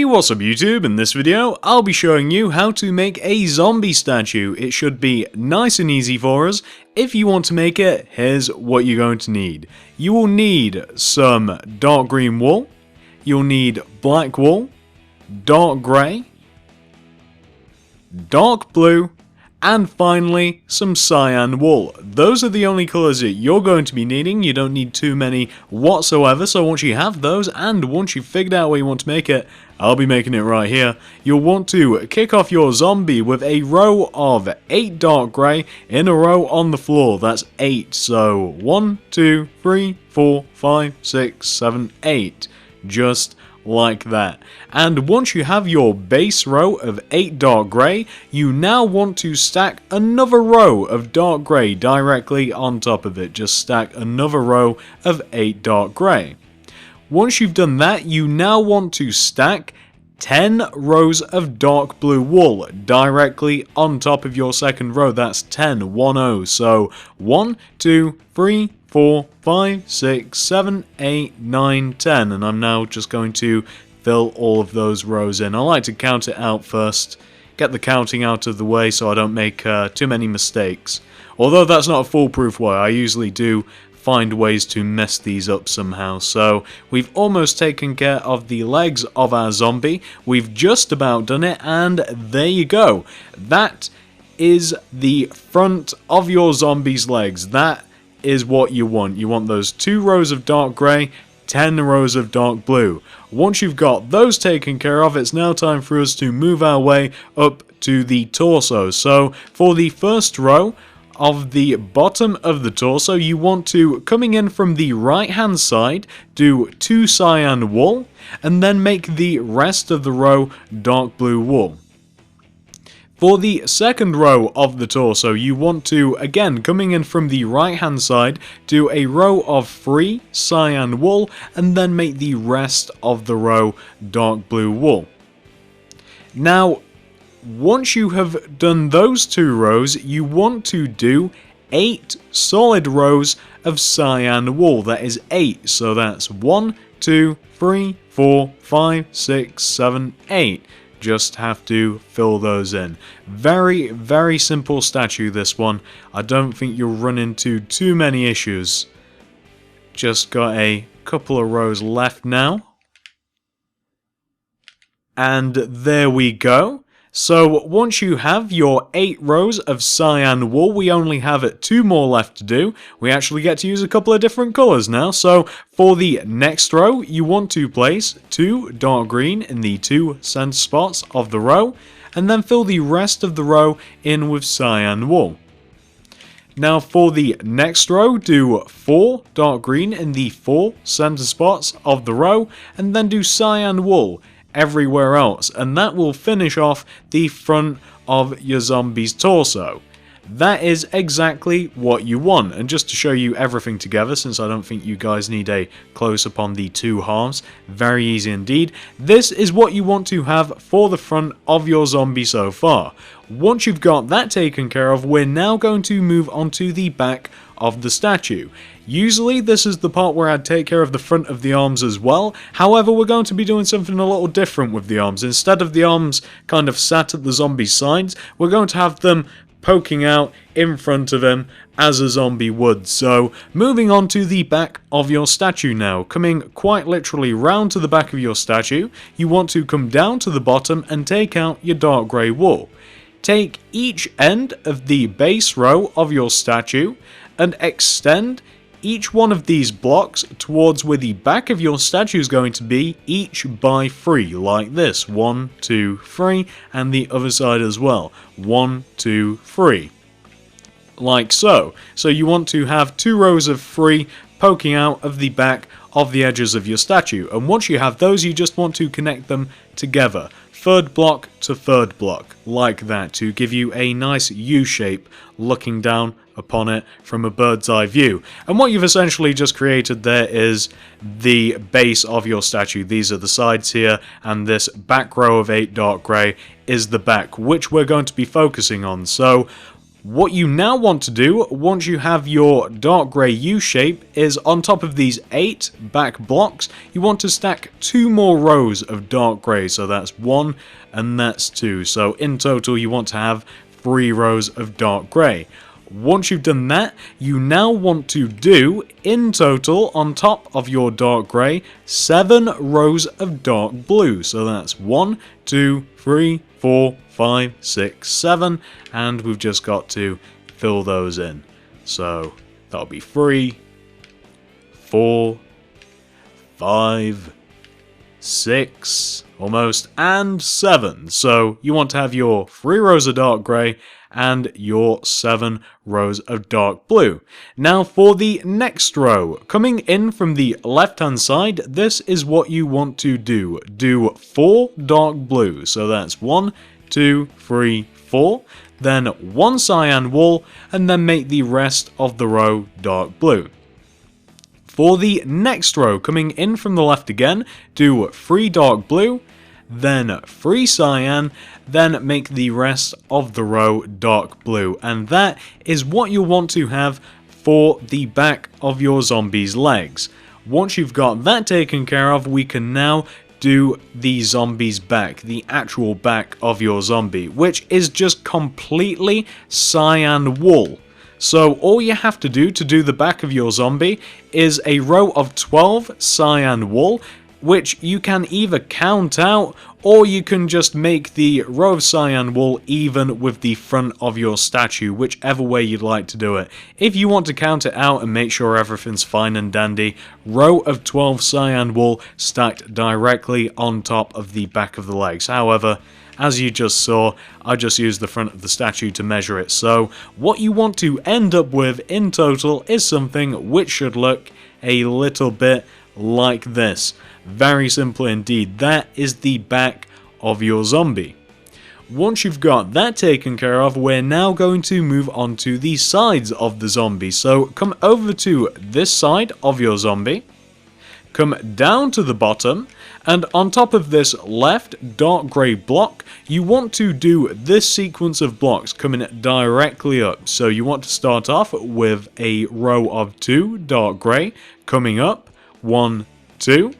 What's up YouTube? In this video, I'll be showing you how to make a zombie statue. It should be nice and easy for us. If you want to make it, here's what you're going to need. You will need some dark green wool, you'll need black wool, dark grey, dark blue, and finally some cyan wool. Those are the only colours that you're going to be needing. You don't need too many whatsoever, so once you have those and once you've figured out where you want to make it, I'll be making it right here. You'll want to kick off your zombie with a row of 8 dark grey in a row on the floor. That's 8, so 1, 2, 3, 4, 5, 6, 7, 8. Just like that. And once you have your base row of 8 dark grey, you now want to stack another row of dark grey directly on top of it. Just stack another row of 8 dark grey. Once you've done that, you now want to stack 10 rows of dark blue wool directly on top of your second row. That's 10, 1-0. So 1, 2, 3, 4, 5, 6, 7, 8, 9, 10. And I'm now just going to fill all of those rows in. I like to count it out first, get the counting out of the way so I don't make too many mistakes. Although that's not a foolproof way, I usually do find ways to mess these up somehow. So we've almost taken care of the legs of our zombie. We've just about done it, and there you go. That is the front of your zombie's legs. That is what you want. You want those 2 rows of dark grey, 10 rows of dark blue. Once you've got those taken care of, it's now time for us to move our way up to the torso. So for the first row of the bottom of the torso, you want to, coming in from the right hand side, do 2 cyan wool and then make the rest of the row dark blue wool. For the second row of the torso, you want to, again, coming in from the right hand side, do a row of 3 cyan wool and then make the rest of the row dark blue wool. Now, once you have done those 2 rows, you want to do 8 solid rows of cyan wool. That is 8, so that's 1, 2, 3, 4, 5, 6, 7, 8. Just have to fill those in. Very, very simple statue, this one. I don't think you'll run into too many issues. Just got a couple of rows left now. And there we go. So once you have your 8 rows of cyan wool, we only have 2 more left to do. We actually get to use a couple of different colours now. So for the next row, you want to place 2 dark green in the 2 centre spots of the row, and then fill the rest of the row in with cyan wool. Now for the next row, do 4 dark green in the 4 centre spots of the row, and then do cyan wool everywhere else, and that will finish off the front of your zombie's torso. That is exactly what you want. And just to show you everything together, since I don't think you guys need a close-up on the 2 halves, very easy indeed, this is what you want to have for the front of your zombie so far. Once you've got that taken care of, we're now going to move on to the back of the statue. Usually this is the part where I'd take care of the front of the arms as well. However, we're going to be doing something a little different with the arms. Instead of the arms kind of sat at the zombie's sides, we're going to have them poking out in front of him as a zombie would. So moving on to the back of your statue now. Coming quite literally round to the back of your statue, you want to come down to the bottom and take out your dark grey wool. Take each end of the base row of your statue and extend each one of these blocks towards where the back of your statue is going to be, each by 3, like this. 1, 2, 3, and the other side as well. 1, 2, 3. Like so. So you want to have 2 rows of 3 poking out of the back of the edges of your statue. And once you have those, you just want to connect them together. Third block to third block, like that, to give you a nice U shape looking down upon it from a bird's eye view. And what you've essentially just created there is the base of your statue. These are the sides here, and this back row of 8 dark grey is the back, which we're going to be focusing on. So What you now want to do, once you have your dark grey U shape, is on top of these 8 back blocks, you want to stack 2 more rows of dark grey. So that's 1 and that's 2. So in total, you want to have 3 rows of dark grey. Once you've done that, you now want to do, in total, on top of your dark grey, 7 rows of dark blue. So that's 1, 2, 3, 4, 5, 6, 7, and we've just got to fill those in. So that'll be 3, 4, 5, 6, almost, and 7. So you want to have your 3 rows of dark grey and your 7 rows of dark blue. Now for the next row, coming in from the left hand side, this is what you want to do. Do 4 dark blue, so that's 1, 2, 3, 4, then 1 cyan wool, and then make the rest of the row dark blue. For the next row, coming in from the left again, do 3 dark blue, then 3 cyan, then make the rest of the row dark blue. And that is what you want to have for the back of your zombie's legs. Once you've got that taken care of, we can now do the zombie's back, the actual back of your zombie, which is just completely cyan wool. So all you have to do the back of your zombie is a row of 12 cyan wool, which you can either count out or you can just make the row of cyan wool even with the front of your statue, whichever way you'd like to do it. If you want to count it out and make sure everything's fine and dandy, row of 12 cyan wool stacked directly on top of the back of the legs. However, as you just saw, I just used the front of the statue to measure it, so what you want to end up with in total is something which should look a little bit like this. Very simple indeed. That is the back of your zombie. Once you've got that taken care of, we're now going to move on to the sides of the zombie. So come over to this side of your zombie, come down to the bottom, and on top of this left dark grey block, you want to do this sequence of blocks coming directly up. So you want to start off with a row of 2 dark grey coming up, 1, 2,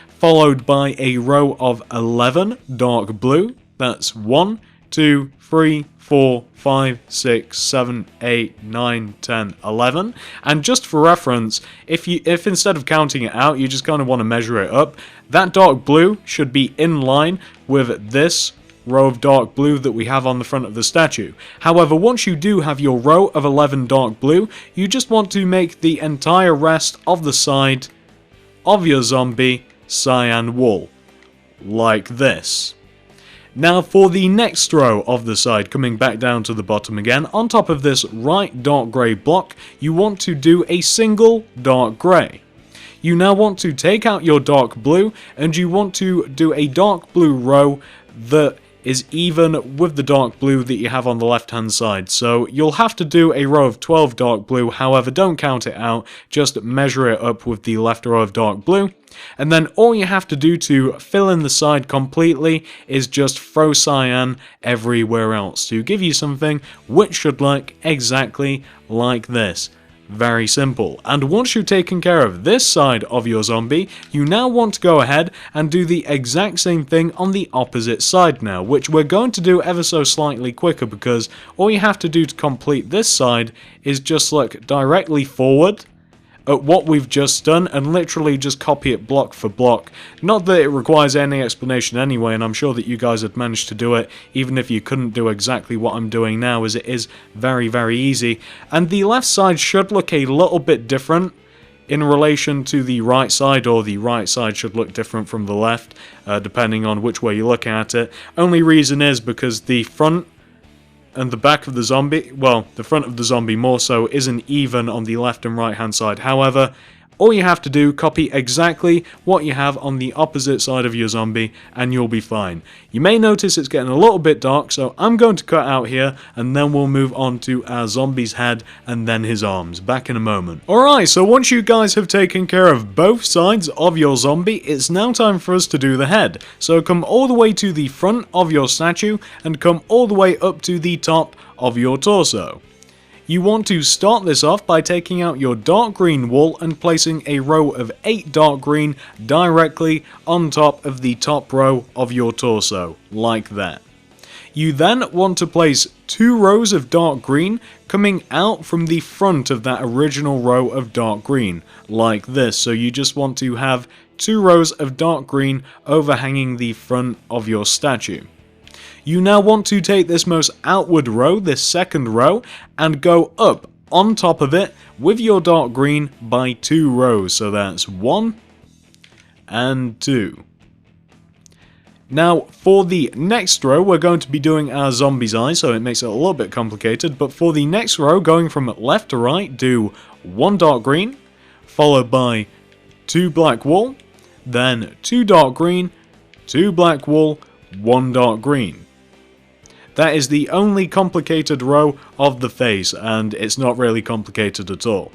followed by a row of 11 dark blue. That's 1, 2, 3, 4, 5, 6, 7, 8, 9, 10, 11. And just for reference, if instead of counting it out, you just kind of want to measure it up, that dark blue should be in line with this row of dark blue that we have on the front of the statue. However, once you do have your row of 11 dark blue, you just want to make the entire rest of the side of your zombie cyan wool, like this. Now for the next row of the side, coming back down to the bottom again, on top of this right dark grey block, you want to do a single dark grey. You now want to take out your dark blue, and you want to do a dark blue row that is even with the dark blue that you have on the left hand side. So you'll have to do a row of 12 dark blue, however don't count it out, just measure it up with the left row of dark blue. And then all you have to do to fill in the side completely is just throw cyan everywhere else to give you something which should look exactly like this. Very simple. And once you've taken care of this side of your zombie, you now want to go ahead and do the exact same thing on the opposite side now, which we're going to do ever so slightly quicker because all you have to do to complete this side is just look directly forward at what we've just done and literally just copy it block for block. Not that it requires any explanation anyway, and I'm sure that you guys had managed to do it even if you couldn't do exactly what I'm doing now, as it is very, very easy. And the left side should look a little bit different in relation to the right side, or the right side should look different from the left, depending on which way you look at it. Only reason is because the front and the back of the zombie, well, the front of the zombie more so, isn't even on the left and right hand side. However, all you have to do, copy exactly what you have on the opposite side of your zombie, and you'll be fine. You may notice it's getting a little bit dark, so I'm going to cut out here, and then we'll move on to our zombie's head, and then his arms. Back in a moment. Alright, so once you guys have taken care of both sides of your zombie, it's now time for us to do the head. So come all the way to the front of your statue, and come all the way up to the top of your torso. You want to start this off by taking out your dark green wool and placing a row of 8 dark green directly on top of the top row of your torso, like that. You then want to place 2 rows of dark green coming out from the front of that original row of dark green, like this. So you just want to have 2 rows of dark green overhanging the front of your statue. You now want to take this most outward row, this second row, and go up on top of it with your dark green by 2 rows. So that's 1 and 2. Now, for the next row, we're going to be doing our zombie's eyes, so it makes it a little bit complicated. But for the next row, going from left to right, do 1 dark green, followed by 2 black wool, then 2 dark green, 2 black wool, 1 dark green. That is the only complicated row of the face, and it's not really complicated at all.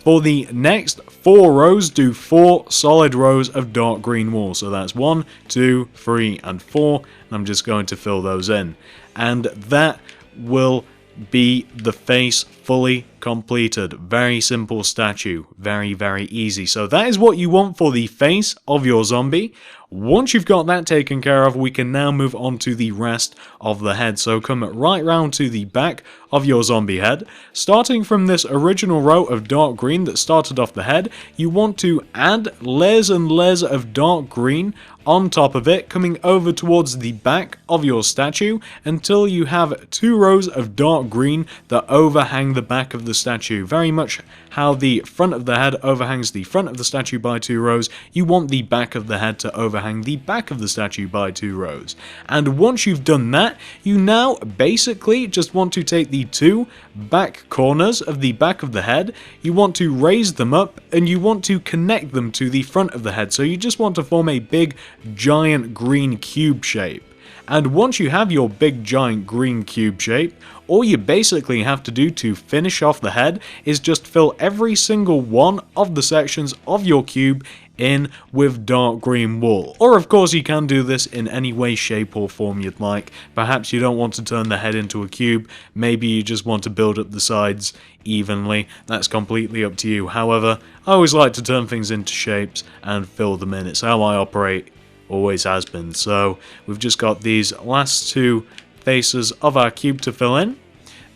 For the next 4 rows, do 4 solid rows of dark green wool. So that's 1, 2, 3, and 4, and I'm just going to fill those in. And that will be the face fully completed. Very simple statue. Very, very easy. So that is what you want for the face of your zombie. Once you've got that taken care of, we can now move on to the rest of the head. So come right round to the back of your zombie head. Starting from this original row of dark green that started off the head, you want to add layers and layers of dark green on top of it, coming over towards the back of your statue until you have 2 rows of dark green that overhang the back of the statue. Very much how the front of the head overhangs the front of the statue by 2 rows, you want the back of the head to overhang the back of the statue by 2 rows. And once you've done that, you now basically just want to take the 2 back corners of the back of the head, you want to raise them up, and you want to connect them to the front of the head. So you just want to form a big giant green cube shape. And once you have your big giant green cube shape, all you basically have to do to finish off the head is just fill every single one of the sections of your cube in with dark green wool. Or of course you can do this in any way, shape or form you'd like. Perhaps you don't want to turn the head into a cube, maybe you just want to build up the sides evenly. That's completely up to you. However, I always like to turn things into shapes and fill them in. It's how I operate, always has been. So we've just got these last 2 faces of our cube to fill in.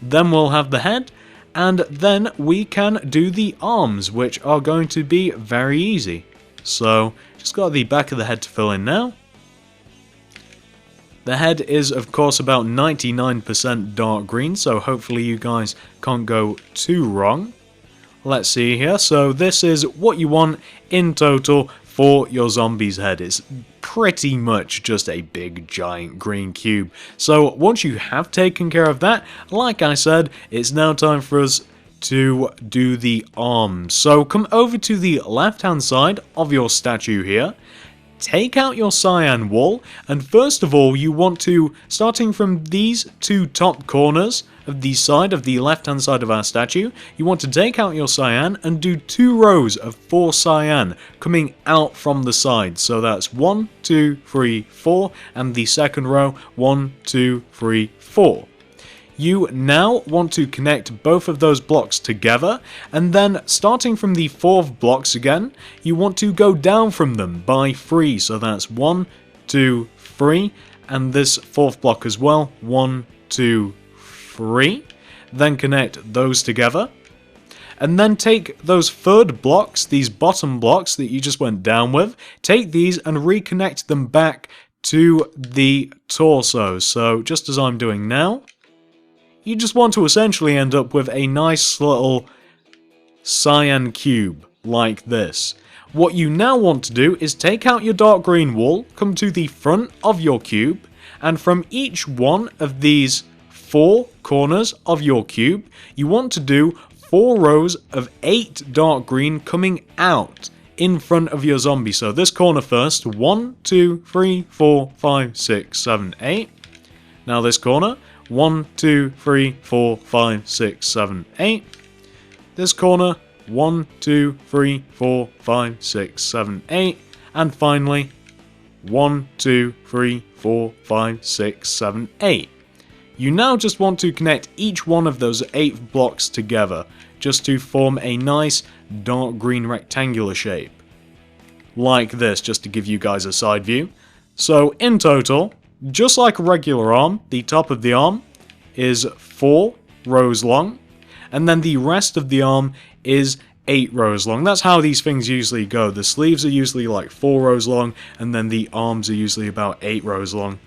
Then we'll have the head, and then we can do the arms, which are going to be very easy. So just got the back of the head to fill in now. The head is of course about 99% dark green, so hopefully you guys can't go too wrong. Let's see here. So this is what you want in total for your zombie's head. It's pretty much just a big giant green cube. So once you have taken care of that, like I said, it's now time for us to do the arms. So come over to the left hand side of your statue here. Take out your cyan wool, and first of all you want to, starting from these 2 top corners of the side of the left hand side of our statue, you want to take out your cyan and do 2 rows of 4 cyan coming out from the side. So that's 1, 2, 3, 4, and the second row 1, 2, 3, 4. You now want to connect both of those blocks together, and then starting from the 4th blocks again, you want to go down from them by 3. So that's 1, 2, 3, and this 4th block as well, 1, 2, 3. Then connect those together. And then take those 3rd blocks, these bottom blocks that you just went down with, take these and reconnect them back to the torso. So just as I'm doing now, you just want to essentially end up with a nice little cyan cube like this. What you now want to do is take out your dark green wool, come to the front of your cube, and from each one of these 4 corners of your cube, you want to do 4 rows of 8 dark green coming out in front of your zombie. So this corner first, 1, 2, 3, 4, 5, 6, 7, 8. Now this corner, 1, 2, 3, 4, 5, 6, 7, 8. This corner, 1, 2, 3, 4, 5, 6, 7, 8. And finally, 1, 2, 3, 4, 5, 6, 7, 8. You now just want to connect each one of those 8 blocks together, just to form a nice dark green rectangular shape. Like this, just to give you guys a side view. So in total, just like a regular arm, the top of the arm is 4 rows long, and then the rest of the arm is 8 rows long. That's how these things usually go. The sleeves are usually like 4 rows long, and then the arms are usually about 8 rows long.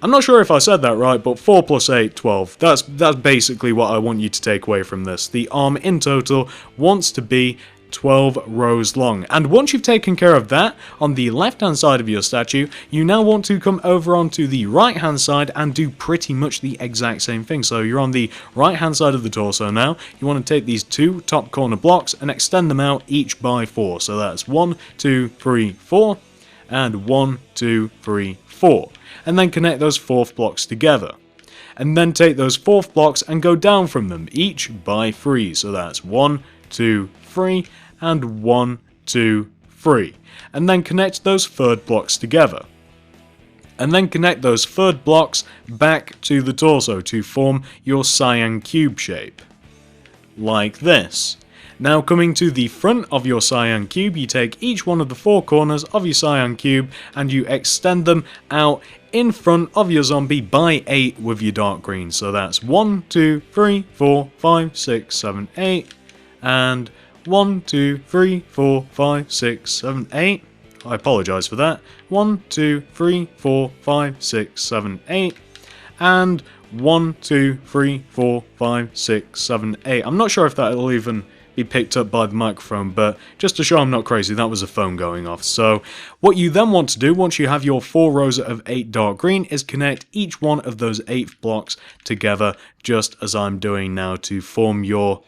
I'm not sure if I said that right, but 4 plus 8, 12. That's basically what I want you to take away from this. The arm in total wants to be 12 rows long. And once you've taken care of that, on the left hand side of your statue, you now want to come over onto the right hand side and do pretty much the exact same thing. So you're on the right hand side of the torso now. You want to take these 2 top corner blocks and extend them out each by 4. So that's 1, 2, 3, 4, and 1, 2, 3, 4. And then connect those 4th blocks together. And then take those 4th blocks and go down from them, each by 3. So that's 1, 2, 3, and 1, 2, 3. And then connect those 3rd blocks together. And then connect those 3rd blocks back to the torso to form your cyan cube shape. Like this. Now coming to the front of your cyan cube, you take each one of the 4 corners of your cyan cube and you extend them out in front of your zombie by 8 with your dark green. So that's 1, 2, 3, 4, 5, 6, 7, 8. And 1, 2, 3, 4, 5, 6, 7, 8. I apologise for that. 1, 2, 3, 4, 5, 6, 7, 8. And 1, 2, 3, 4, 5, 6, 7, 8. I'm not sure if that'll even be picked up by the microphone, but just to show I'm not crazy, that was a phone going off. So what you then want to do once you have your 4 rows of 8 dark green is connect each one of those 8 blocks together, just as I'm doing now, to form your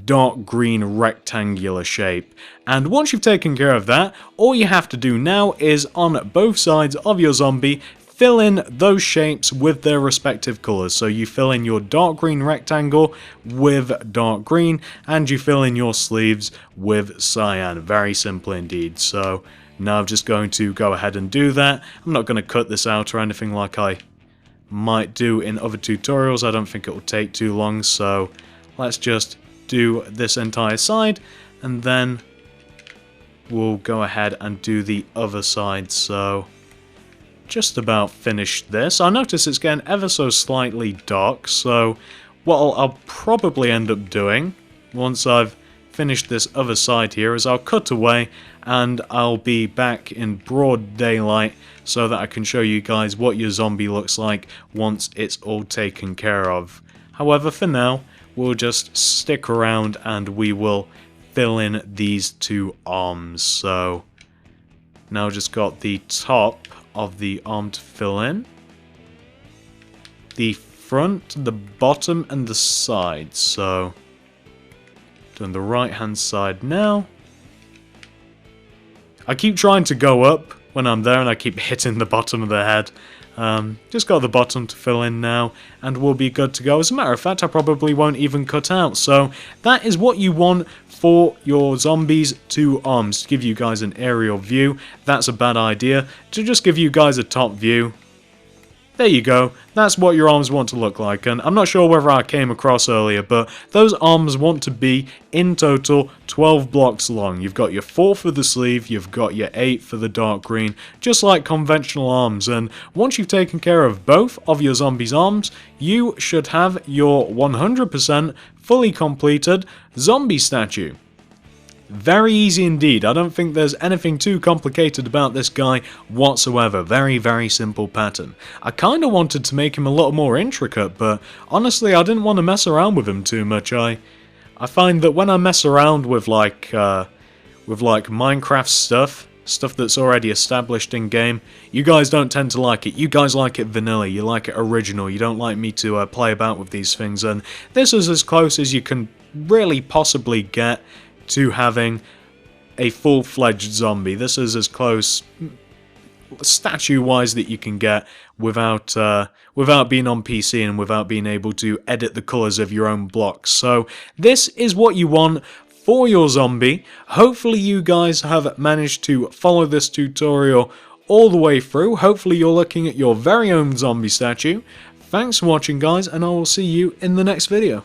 dark green rectangular shape. And once you've taken care of that, all you have to do now is on both sides of your zombie fill in those shapes with their respective colours. So you fill in your dark green rectangle with dark green, and you fill in your sleeves with cyan. Very simple indeed. So now I'm just going to go ahead and do that. I'm not going to cut this out or anything like I might do in other tutorials. I don't think it will take too long. So let's just do this entire side, and then we'll go ahead and do the other side. So just about finished this. I notice it's getting ever so slightly dark, so what I'll probably end up doing once I've finished this other side here is I'll cut away and I'll be back in broad daylight so that I can show you guys what your zombie looks like once it's all taken care of. However, for now, we'll just stick around and we will fill in these 2 arms. So now just got the top of the arm to fill in, the front, the bottom, and the side. So doing the right hand side now. I keep trying to go up when I'm there and I keep hitting the bottom of the head. Just got the bottom to fill in now and we'll be good to go. As a matter of fact, I probably won't even cut out. So that is what you want for your zombies' 2 arms. To give you guys an aerial view, that's a bad idea. To just give you guys a top view, there you go. That's what your arms want to look like. And I'm not sure whether I came across earlier, but those arms want to be, in total, 12 blocks long. You've got your 4 for the sleeve, you've got your 8 for the dark green, just like conventional arms. And once you've taken care of both of your zombies' arms, you should have your 100% fully completed zombie statue. Very easy indeed. I don't think there's anything too complicated about this guy whatsoever. Very, very simple pattern. I kind of wanted to make him a lot more intricate, but honestly I didn't want to mess around with him too much. I find that when I mess around with like Minecraft stuff, stuff that's already established in game. You guys don't tend to like it. You guys like it vanilla, you like it original, you don't like me to play about with these things, and this is as close as you can really possibly get to having a full-fledged zombie. This is as close statue-wise that you can get without being on PC and without being able to edit the colours of your own blocks. So this is what you want for your zombie. Hopefully you guys have managed to follow this tutorial all the way through. Hopefully you're looking at your very own zombie statue. Thanks for watching, guys, and I will see you in the next video.